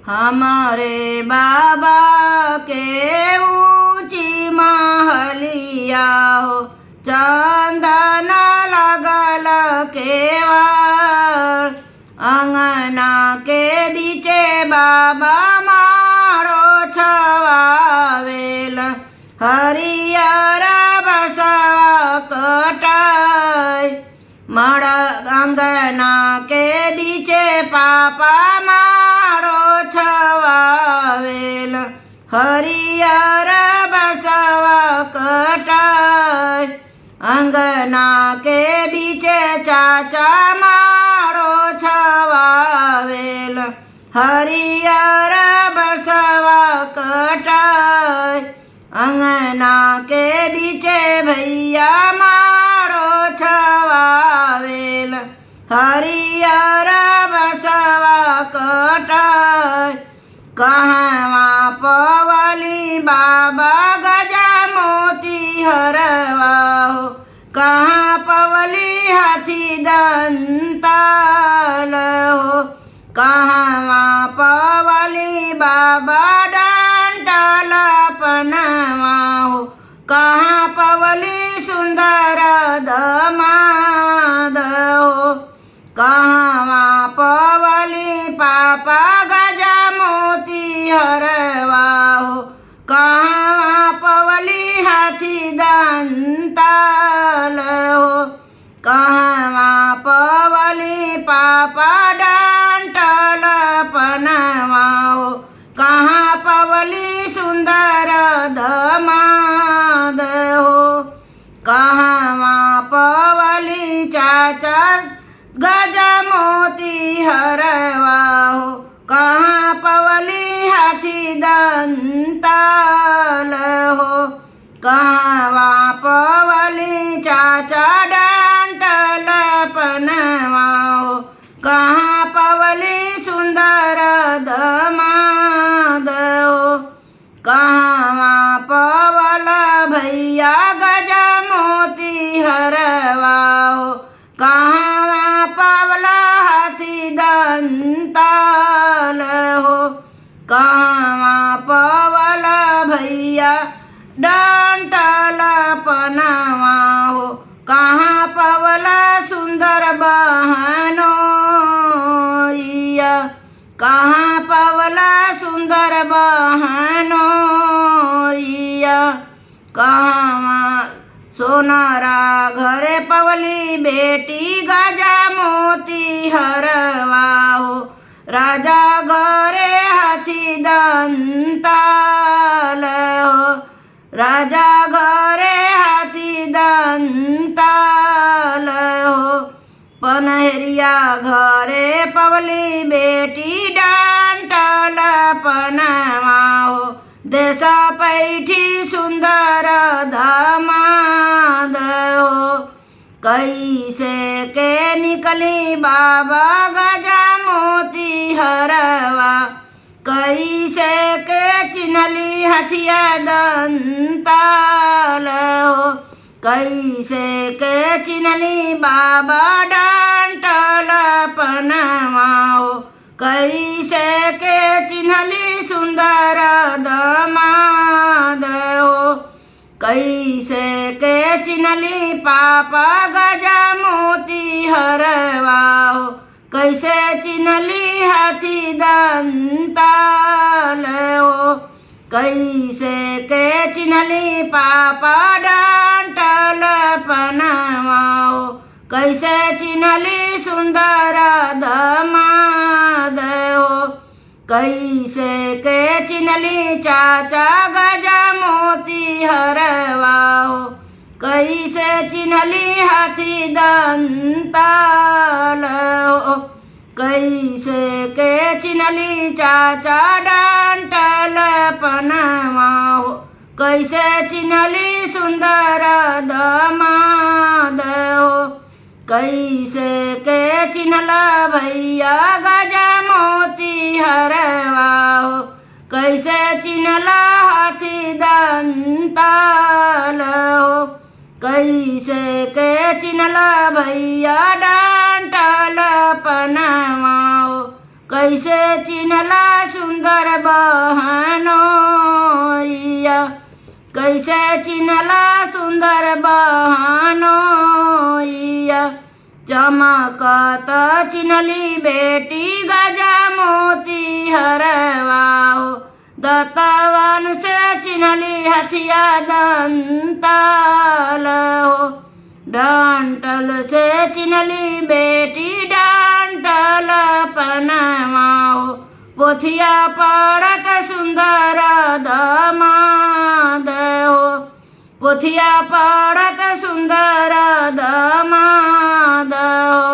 हमारे बाबा के ऊंची महलिया हो, चंदन लगल केवाड़। अंगना के बीचे बाबा मारो छवावेल, हरियर बसवा कटाई। मड़ अंगना के बीचे पापा मारो छवावेल, हरियर बसवा कटाई। अंगना के बीचे चाचा मारो छवावेल, हरियर बसवा कटाई। अंगना के बीचे भैया मारो छवावेल, हरियर बसवा कटाई। कहवा पवली बाबा गजा मोती हरवा हो, कहाँ पवली हाथी दंताल हो। कहवा पवली बाबा डांटल पनवा हो, कहाँ पवली सुंदर दमाद हो। कहवा पवली पापा गजा मोती हरवा हो, कहवा पवली हाथी दंताल हो। कहवा पवली पापा डांटल पनवा हो, कहाँ पवली सुंदर दमाद हो। कहवा पवली चाचा गजा मोती हरवा हो, कहाँ पवली हाथी दंताल हो। कहवा पवली चाचा डांटल पनवा हो, कहाँ पवली सुंदर दमाद हो। कहवा पवल भैया गजा मोती हरवा हो, कहवा पवला हाथी दंताल हो। कहवा पवला भैया डांटल पनवा हो, कहाँ पवला सुंदर बहनोइया। कहाँ पवला सुंदर बहनोइया। कहवा सोनारा घरे पवली बेटी गजा मोती हरवा हो, राजा घरे हाथी दंताल हो। राजा घरे हाथी दंताल हो। पनहरिया घरे पवली बेटी डांटल पनवा हो, देसा पैठी सुंदर दमाद हो। कैसे के निकली बाबा गजा मोती हरवा, कैसे के चिन्हली हथिया दंताल हो। कैसे के चिन्हली बाबा डांटल पनवा हो, कैसे के चिन्हली सुंदर दमाद हो। कैसे के चिन्हली पापा गजा मोती हरवा हो, कैसे चिन्हली हाथी दंताल हो। कैसे के चिन्हली पापा डांटल पनवा हो, कैसे चिन्हली सुंदर दमाद हो। कैसे के चिन्हली चाचा गजा मोती हरवा हो, कैसे चिन्हली हाथी दंताल हो। कैसे के चिन्हली चाचा डांटल पनवा हो, कैसे चिन्हली सुंदर दमाद हो। कैसे के चिन्हला भैया गजा मोती हरवा हो, कैसे चिन्हला हाथी दंताल हो। कैसे के चिन्हला भैया डांटल पनवा हो, कैसे चिन्हला सुंदर बहनोइया, कैसे चिन्हला सुंदर बहनोइया। चमकत चिन्हली बेटी गजा मोती हरवा हो, दत्तवन से चिन्हली हथिया दंताल हो। डांटल से चिन्हली बेटी डांटल पनवा हो, पोथिया पड़त सुंदर दमाद हो, पोथिया पड़त सुंदर दमाद हो।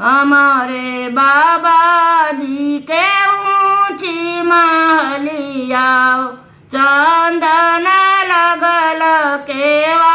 हमारे बाबा जी के ऊंची महलिया, चंदन लगल केवा